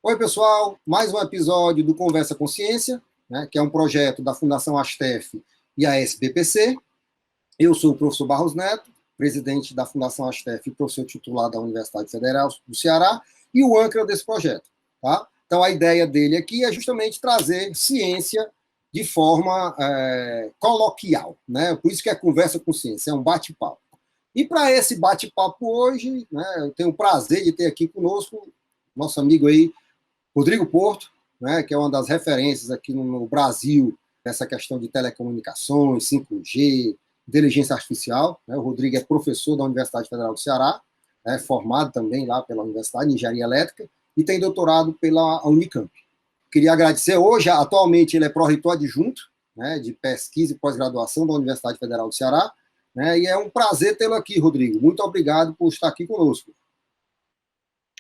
Oi, pessoal, mais um episódio do Conversa com Ciência, né, que é um projeto da Fundação Astef e a SBPC. Eu sou o professor Barros Neto, presidente da Fundação Astef e professor titular da Universidade Federal do Ceará, e o âncora desse projeto. Tá? Então, a ideia dele aqui é justamente trazer ciência de forma coloquial, né? Por isso que é Conversa com Ciência, é um bate-papo. E para esse bate-papo hoje, né, eu tenho o prazer de ter aqui conosco nosso amigo aí, Rodrigo Porto, né, que é uma das referências aqui no Brasil nessa questão de telecomunicações, 5G, inteligência artificial. Né? O Rodrigo é professor da Universidade Federal do Ceará, formado também lá pela Universidade de Engenharia Elétrica e tem doutorado pela Unicamp. Queria agradecer hoje, atualmente ele é pró-reitor adjunto, né, de pesquisa e pós-graduação da Universidade Federal do Ceará, né, e é um prazer tê-lo aqui, Rodrigo. Muito obrigado por estar aqui conosco.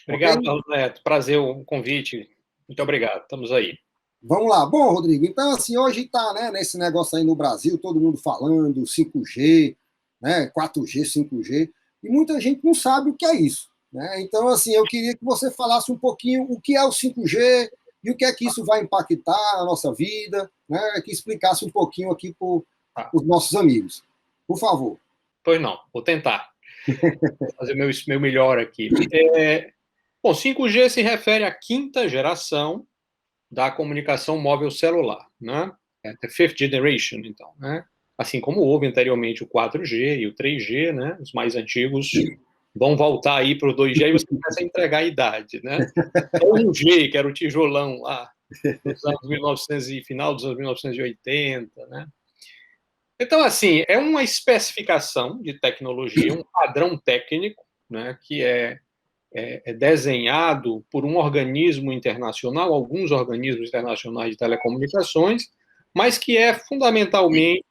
Obrigado, Carlos Neto. Prazer o convite. Muito obrigado. Estamos aí. Vamos lá. Bom, Rodrigo, então, assim, hoje está, né, nesse negócio aí no Brasil, todo mundo falando 5G, né, 4G, 5G, e muita gente não sabe o que é isso. Né? Então, assim, eu queria que você falasse um pouquinho o que é o 5G e o que é que isso vai impactar na nossa vida, né, que explicasse um pouquinho aqui para os nossos amigos. Por favor. Pois não, vou tentar fazer meu melhor aqui. Bom, 5G se refere à quinta geração da comunicação móvel celular, né? The fifth generation, então, né? Assim como houve anteriormente o 4G e o 3G, né? Os mais antigos vão voltar aí para o 2G e você começa a entregar a idade, né? O 1G, que era o tijolão lá, nos anos 1900 e final dos anos 1980, né? Então, assim, é uma especificação de tecnologia, um padrão técnico, né, que é desenhado por um organismo internacional, alguns organismos internacionais de telecomunicações, mas que é fundamentalmente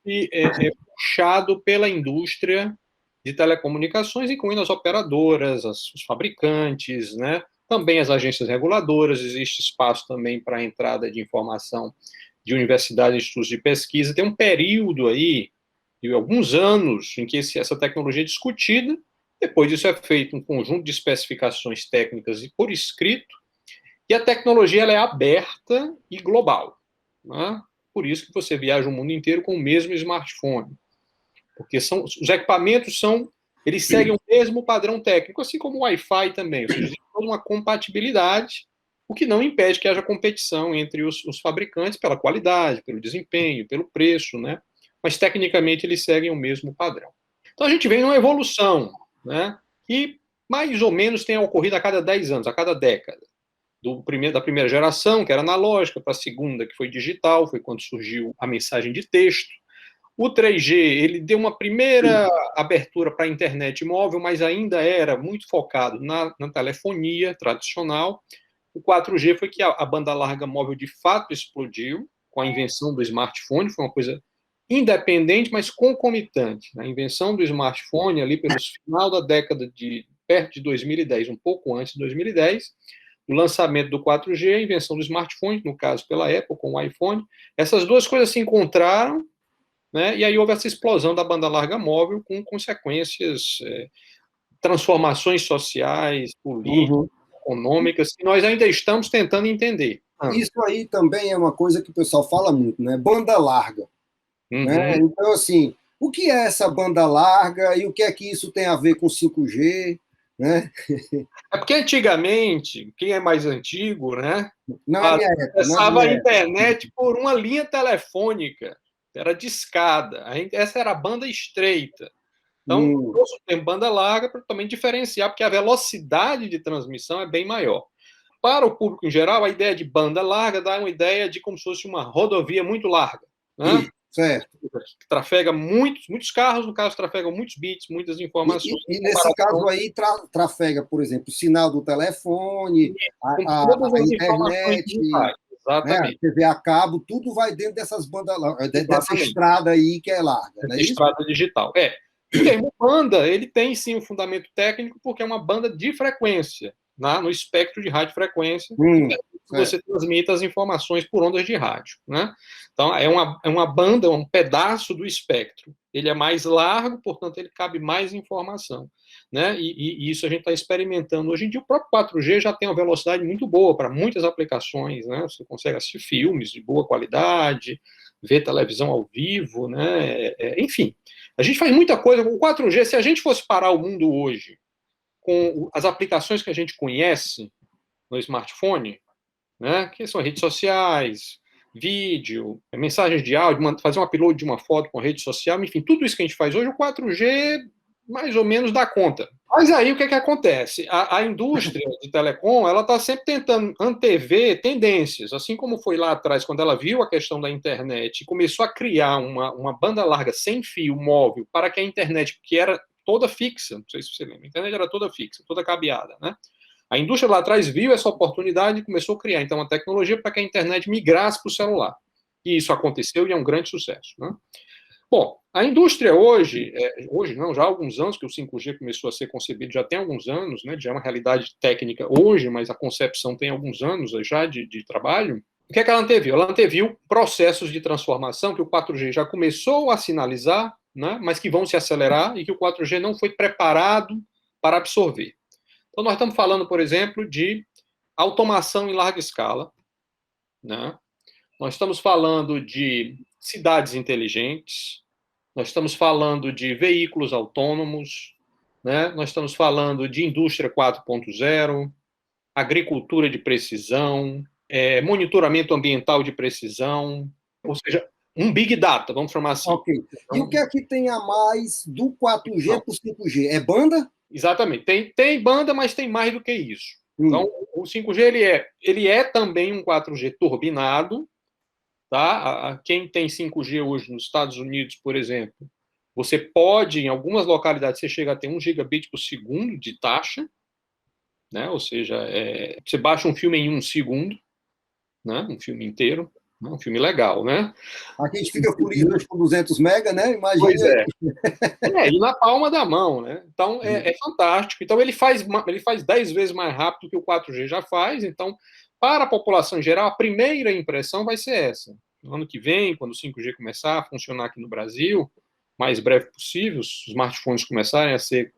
puxado pela indústria de telecomunicações, incluindo as operadoras, os fabricantes, né, também as agências reguladoras. Existe espaço também para a entrada de informação de universidades e institutos de pesquisa. Tem um período aí, de alguns anos, em que essa tecnologia é discutida. Depois disso é feito um conjunto de especificações técnicas e por escrito, e a tecnologia ela é aberta e global. Né? Por isso que você viaja o mundo inteiro com o mesmo smartphone. Porque os equipamentos eles seguem o mesmo padrão técnico, assim como o Wi-Fi também. Ou seja, existe toda uma compatibilidade, o que não impede que haja competição entre os fabricantes pela qualidade, pelo desempenho, pelo preço, né? Mas tecnicamente eles seguem o mesmo padrão. Então a gente vem numa evolução, né, que mais ou menos tem ocorrido a cada 10 anos, a cada década. Da primeira geração, que era analógica, para a segunda, que foi digital, foi quando surgiu a mensagem de texto. O 3G, ele deu uma primeira abertura para a internet móvel, mas ainda era muito focado na telefonia tradicional. O 4G foi que a banda larga móvel de fato explodiu, com a invenção do smartphone, foi uma coisa independente, mas concomitante. A invenção do smartphone, ali pelo final da década perto de 2010, um pouco antes de 2010, o lançamento do 4G, a invenção do smartphone, no caso pela Apple, com o iPhone, essas duas coisas se encontraram, né, e aí houve essa explosão da banda larga móvel com consequências, transformações sociais, políticas, econômicas, que nós ainda estamos tentando entender. Isso aí também é uma coisa que o pessoal fala muito, né? Banda larga. Né? Então, assim, o que é essa banda larga e o que é que isso tem a ver com 5G? Né? É porque antigamente, quem é mais antigo, né? Não é minha época. Acessava a internet por uma linha telefônica, era discada. Essa era a banda estreita. Então, tem banda larga para também diferenciar, porque a velocidade de transmissão é bem maior. Para o público em geral, a ideia de banda larga dá uma ideia de como se fosse uma rodovia muito larga. Né? Certo. Trafega muitos carros, no caso, trafegam muitos bits, muitas informações. E nesse caso aí, trafega, por exemplo, o sinal do telefone, a internet, né, a TV a cabo, tudo vai dentro dessas bandas, dessa estrada aí que é larga. Né? Estrada digital. O termo banda, ele tem sim um fundamento técnico, porque é uma banda de frequência, no espectro de radiofrequência. que você transmita as informações por ondas de rádio, né? Então, é uma banda, um pedaço do espectro. Ele é mais largo, portanto, ele cabe mais informação, né? E isso a gente está experimentando. Hoje em dia, o próprio 4G já tem uma velocidade muito boa para muitas aplicações, né? Você consegue assistir filmes de boa qualidade, ver televisão ao vivo, né? Enfim, a gente faz muita coisa com o 4G. Se a gente fosse parar o mundo hoje com as aplicações que a gente conhece no smartphone, né, que são redes sociais, vídeo, mensagens de áudio, fazer um upload de uma foto com rede social, enfim, tudo isso que a gente faz hoje, o 4G mais ou menos dá conta. Mas aí o que acontece? A indústria de telecom, ela está sempre tentando antever tendências, assim como foi lá atrás, quando ela viu a questão da internet e começou a criar uma banda larga sem fio móvel para que a internet, que era toda fixa, não sei se você lembra, a internet era toda fixa, toda cabeada, né? A indústria lá atrás viu essa oportunidade e começou a criar, então, uma tecnologia para que a internet migrasse para o celular. E isso aconteceu e é um grande sucesso, né? Bom, a indústria hoje não, já há alguns anos que o 5G começou a ser concebido, já tem alguns anos, né? Já é uma realidade técnica hoje, mas a concepção tem alguns anos já de trabalho. O que ela anteviu? Ela anteviu processos de transformação que o 4G já começou a sinalizar, né? Mas que vão se acelerar e que o 4G não foi preparado para absorver. Então, nós estamos falando, por exemplo, de automação em larga escala, né? Nós estamos falando de cidades inteligentes, nós estamos falando de veículos autônomos, né? Nós estamos falando de indústria 4.0, agricultura de precisão, monitoramento ambiental de precisão, ou seja, um big data, vamos chamar assim. Ok. E o que é que tem a mais do 4G para o 5G? É banda? Exatamente. Tem banda, mas tem mais do que isso. Então, o 5G ele é também um 4G turbinado. Tá? Quem tem 5G hoje nos Estados Unidos, por exemplo, você pode, em algumas localidades, você chega a ter 1 gigabit por segundo de taxa, né? Ou seja, você baixa um filme em 1 segundo, né? Um filme inteiro. Um filme legal, né? Aqui a gente fica feliz com 200 mega, né? Imagina. Pois é. E na palma da mão, né? Então, é fantástico. Então, ele faz 10 vezes mais rápido que o 4G já faz. Então, para a população em geral, a primeira impressão vai ser essa. No ano que vem, quando o 5G começar a funcionar aqui no Brasil, mais breve possível, os smartphones começarem a ser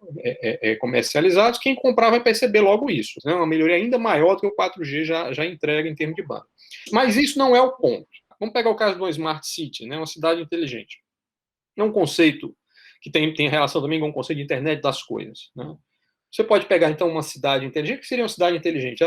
comercializados, quem comprar vai perceber logo isso. Né? Uma melhoria ainda maior do que o 4G já entrega em termos de banda. Mas isso não é o ponto. Vamos pegar o caso de uma Smart City, né? Uma cidade inteligente. É um conceito que tem relação também com o conceito de internet das coisas. Né? Você pode pegar, então, uma cidade inteligente. O que seria uma cidade inteligente?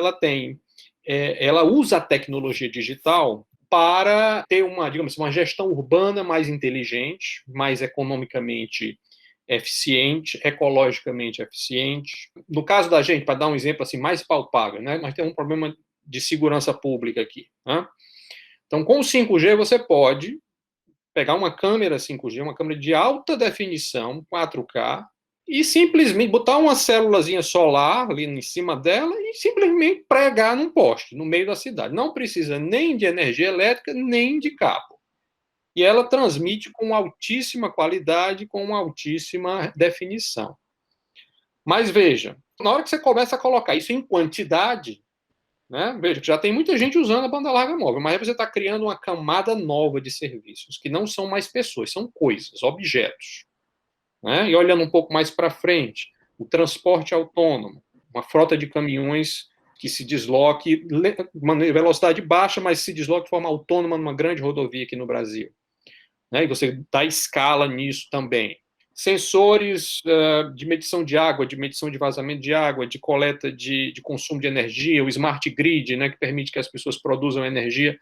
Ela usa a tecnologia digital para ter uma gestão urbana mais inteligente, mais economicamente eficiente, ecologicamente eficiente. No caso da gente, para dar um exemplo assim mais palpável, né? Nós temos um problema de segurança pública aqui. Né? Então, com o 5G, você pode pegar uma câmera 5G, uma câmera de alta definição, 4K, e simplesmente botar uma célulazinha solar ali em cima dela e simplesmente pregar num poste, no meio da cidade. Não precisa nem de energia elétrica, nem de cabo. E ela transmite com altíssima qualidade, com uma altíssima definição. Mas veja, na hora que você começa a colocar isso em quantidade, né? Veja que já tem muita gente usando a banda larga móvel, mas aí você está criando uma camada nova de serviços, que não são mais pessoas, são coisas, objetos. Né? E olhando um pouco mais para frente, o transporte autônomo, uma frota de caminhões que se desloque, uma velocidade baixa, mas se desloque de forma autônoma numa grande rodovia aqui no Brasil. Né? E você dá escala nisso também. Sensores de medição de água, de medição de vazamento de água, de coleta de consumo de energia, o smart grid, né, que permite que as pessoas produzam energia,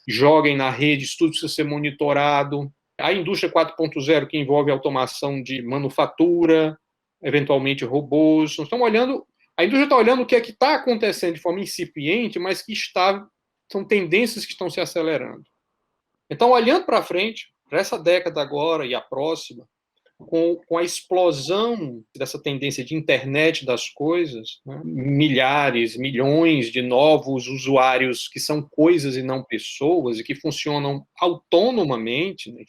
joguem na rede, isso tudo precisa ser monitorado. A indústria 4.0, que envolve automação de manufatura, eventualmente robôs. A indústria está olhando o que é que está acontecendo de forma incipiente, mas que são tendências que estão se acelerando. Então, olhando para frente, para essa década agora e a próxima, com a explosão dessa tendência de internet das coisas, né? Milhares, milhões de novos usuários que são coisas e não pessoas e que funcionam autonomamente, né?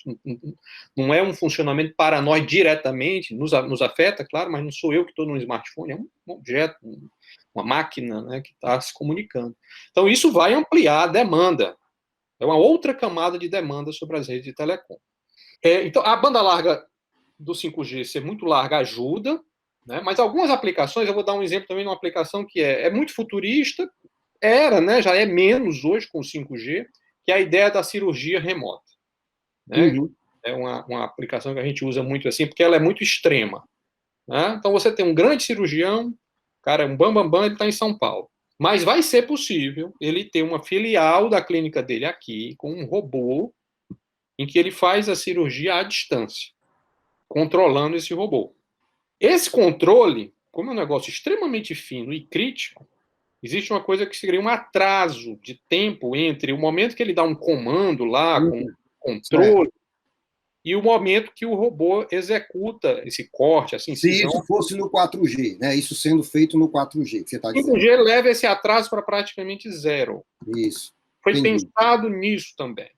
Não é um funcionamento para nós diretamente, nos afeta, claro, mas não sou eu que estou no smartphone, é um objeto, uma máquina, né, que está se comunicando. Então, isso vai ampliar a demanda. É uma outra camada de demanda sobre as redes de telecom. Então, a banda larga do 5G ser muito larga ajuda, né? Mas algumas aplicações, eu vou dar um exemplo também de uma aplicação que é muito futurista, né, já é menos hoje com o 5G, que é a ideia da cirurgia remota. Né? Uhum. É uma aplicação que a gente usa muito assim, porque ela é muito extrema. Né? Então, você tem um grande cirurgião, cara, um bambambam, ele está em São Paulo. Mas vai ser possível ele ter uma filial da clínica dele aqui, com um robô, em que ele faz a cirurgia à distância, controlando esse robô. Esse controle, como é um negócio extremamente fino e crítico, existe uma coisa que seria um atraso de tempo entre o momento que ele dá um comando lá, com controle, e o momento que o robô executa esse corte, essa incisão. Se isso fosse no 4G, né? Isso sendo feito no 4G, que você está dizendo. O 5G leva esse atraso para praticamente zero. Isso. Foi Entendi. pensado nisso também.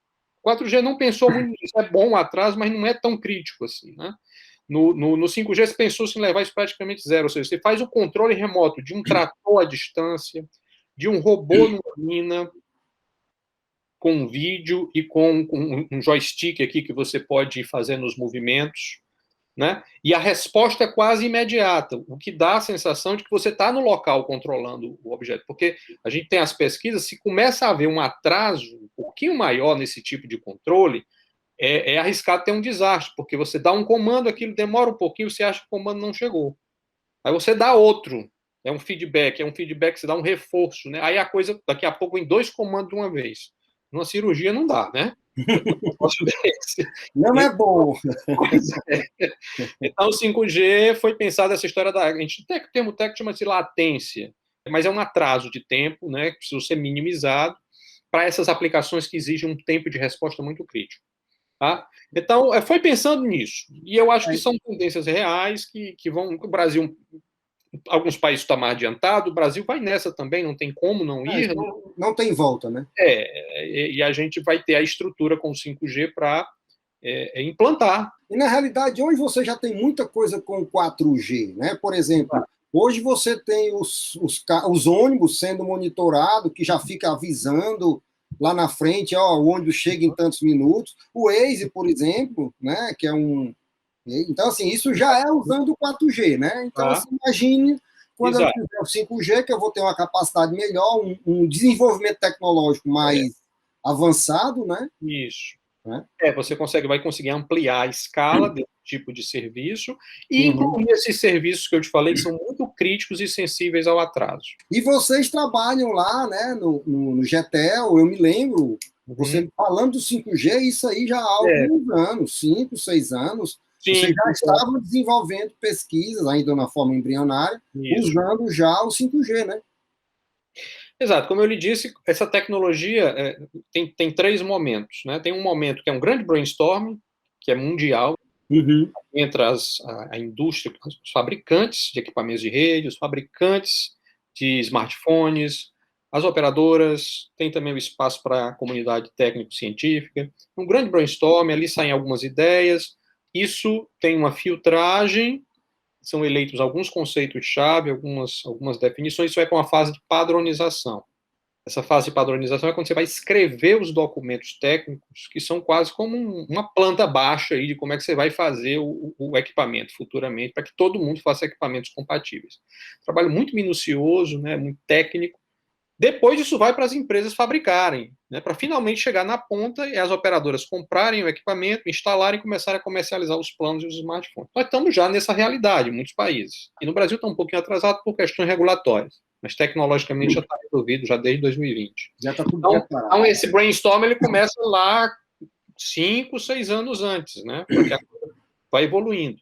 O 4G não pensou muito nisso. É bom o atraso, mas não é tão crítico assim, né? No 5G, se pensou em levar isso praticamente zero. Ou seja, você faz o controle remoto de um trator à distância, de um robô numa mina, com um vídeo e com um joystick aqui que você pode ir fazendo os movimentos, né? E a resposta é quase imediata, o que dá a sensação de que você está no local controlando o objeto. Porque a gente tem as pesquisas, se começa a haver um atraso um pouquinho maior nesse tipo de controle, é arriscado ter um desastre, porque você dá um comando, aquilo demora um pouquinho, você acha que o comando não chegou. Aí você dá outro, é um feedback, você dá um reforço, né? Aí a coisa, daqui a pouco, em 2 comandos de uma vez. Numa cirurgia não dá, né? Não é bom. Então, o 5G foi pensado essa história da... A gente tem o termo técnico chama-se latência, mas é um atraso de tempo, né, que precisa ser minimizado para essas aplicações que exigem um tempo de resposta muito crítico. Tá? Então, foi pensando nisso. E eu acho que são tendências reais que vão... O Brasil, alguns países estão mais adiantados, o Brasil vai nessa também, não tem como não ir. Não tem volta, né? E a gente vai ter a estrutura com o 5G para implantar. E, na realidade, hoje você já tem muita coisa com 4G, né? Por exemplo, hoje você tem os ônibus sendo monitorados, que já fica avisando lá na frente, ó, o ônibus chega em tantos minutos. O Waze, por exemplo, né, que é um... Então, assim, isso já é usando o 4G, né? Então, assim, imagine quando eu tiver o 5G, que eu vou ter uma capacidade melhor, um desenvolvimento tecnológico mais avançado, né? Isso. Você vai conseguir ampliar a escala desse tipo de serviço e incluir esses serviços que eu te falei, que são muito críticos e sensíveis ao atraso. E vocês trabalham lá, né, no GETEL, eu me lembro, você falando do 5G, isso aí já há alguns anos, 5, 6 anos, vocês já estavam desenvolvendo pesquisas, ainda na forma embrionária, usando já o 5G, né? Exato, como eu lhe disse, essa tecnologia tem 3 momentos, né? Tem um momento que é um grande brainstorming, que é mundial, entre a indústria, os fabricantes de equipamentos de rede, os fabricantes de smartphones, as operadoras, tem também o espaço para a comunidade técnico-científica. Um grande brainstorming, ali saem algumas ideias, isso tem uma filtragem, são eleitos alguns conceitos-chave, algumas definições, isso vai para uma fase de padronização. Essa fase de padronização é quando você vai escrever os documentos técnicos, que são quase como uma planta baixa aí de como é que você vai fazer o equipamento futuramente, para que todo mundo faça equipamentos compatíveis. Trabalho muito minucioso, né, muito técnico. Depois isso vai para as empresas fabricarem, né, para finalmente chegar na ponta e as operadoras comprarem o equipamento, instalarem e começarem a comercializar os planos e os smartphones. Nós estamos já nessa realidade em muitos países. E no Brasil está um pouquinho atrasado por questões regulatórias, mas tecnologicamente já está resolvido já desde 2020. Já está tudo então, esse brainstorm ele começa lá 5, 6 anos antes, né, porque a coisa vai evoluindo.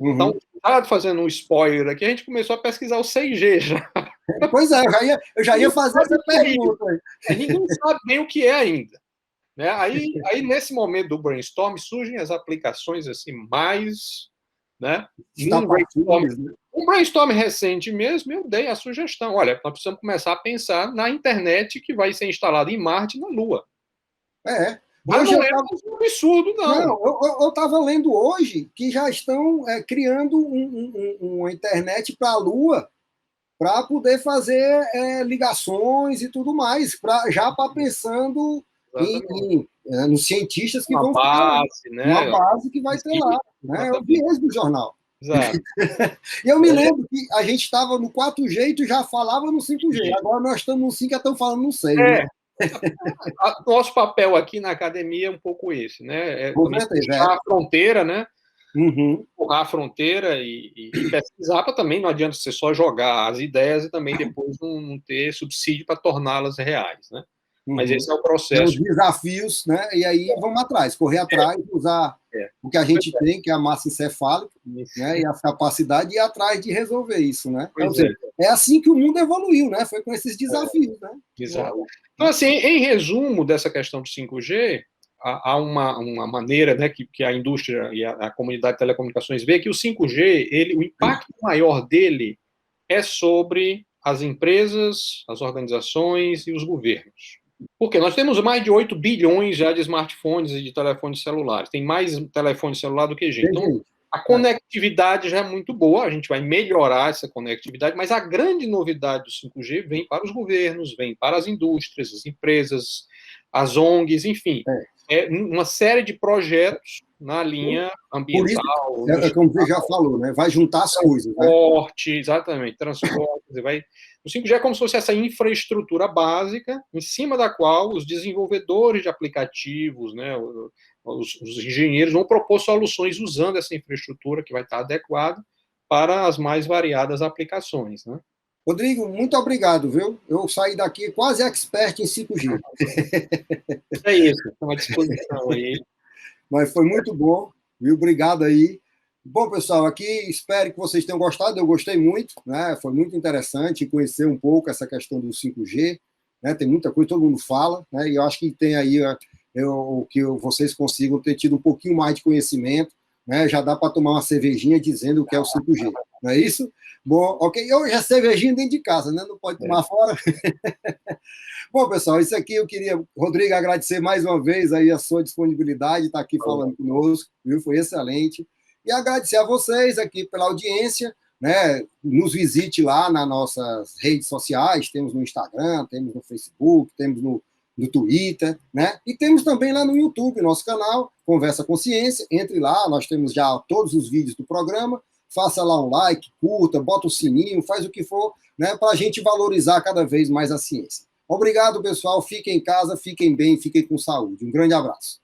Então, fazendo um spoiler aqui, a gente começou a pesquisar o 6G já. Pois é, eu já ia fazer essa pergunta. Ninguém sabe bem o que é ainda. Né? Aí, nesse momento do brainstorm, surgem as aplicações assim, mais né? Estapafúrdios, né? Um brainstorm recente mesmo, eu dei a sugestão. Olha, nós precisamos começar a pensar na internet que vai ser instalada em Marte e na Lua. Mas Hoje não é um absurdo, não. Eu estava lendo hoje que já estão criando uma internet para a Lua para poder fazer fazer e tudo mais, já para pensando nos cientistas que vão base, né? Uma base que vai ter lá. Né? É o viés do jornal. Exato. E eu me lembro que a gente estava no 4G e já falava no 5G. Agora nós estamos no 5 e estamos falando no 6. Né? Nosso papel aqui na academia é um pouco esse, né? Puxar a fronteira, né? Uhum. Empurrar a fronteira e pesquisar, para também não adianta você só jogar as ideias e também depois não ter subsídio para torná-las reais, né? Mas esse é o processo. Os desafios, né? E aí vamos atrás, correr atrás, usar o que a gente tem, que é a massa encefálica, né? E a capacidade de ir atrás de resolver isso, né? Então, é assim que o mundo evoluiu, né? Foi com esses desafios, né? Exato. Então, assim, em resumo dessa questão do 5G, há uma maneira, né, que a indústria e a comunidade de telecomunicações vê que o 5G, o impacto maior dele é sobre as empresas, as organizações e os governos. Porque nós temos mais de 8 bilhões já de smartphones e de telefones celulares. Tem mais telefone celular do que gente. Então, a conectividade já é muito boa, a gente vai melhorar essa conectividade, mas a grande novidade do 5G vem para os governos, vem para as indústrias, as empresas, as ONGs, enfim. É uma série de projetos na linha ambiental. Por isso, como você já falou, né? Vai juntar as coisas. Transporte, né? Exatamente, transporte. O 5G é como se fosse essa infraestrutura básica em cima da qual os desenvolvedores de aplicativos, né, os engenheiros vão propor soluções usando essa infraestrutura que vai estar adequada para as mais variadas aplicações, né? Rodrigo, muito obrigado, viu? Eu saí daqui quase expert em 5G. É isso, estou à disposição aí. Mas foi muito bom, viu? Obrigado aí. Bom, pessoal, aqui espero que vocês tenham gostado. Eu gostei muito, né? Foi muito interessante conhecer um pouco essa questão do 5G. Né? Tem muita coisa, todo mundo fala, né? E eu acho que tem aí que vocês consigam ter tido um pouquinho mais de conhecimento, né? Já dá para tomar uma cervejinha dizendo o que é o 5G, não é isso? Bom, ok. Hoje é cervejinha dentro de casa, né? Não pode tomar fora. Bom, pessoal, isso aqui eu queria, Rodrigo, agradecer mais uma vez aí a sua disponibilidade, estar aqui falando conosco, viu? Foi excelente. E agradecer a vocês aqui pela audiência, né? Nos visite lá nas nossas redes sociais, temos no Instagram, temos no Facebook, temos no Twitter, né? E temos também lá no YouTube, nosso canal, Conversa com Ciência. Entre lá, nós temos já todos os vídeos do programa. Faça lá um like, curta, bota o sininho, faz o que for, né? Para a gente valorizar cada vez mais a ciência. Obrigado, pessoal. Fiquem em casa, fiquem bem, fiquem com saúde. Um grande abraço.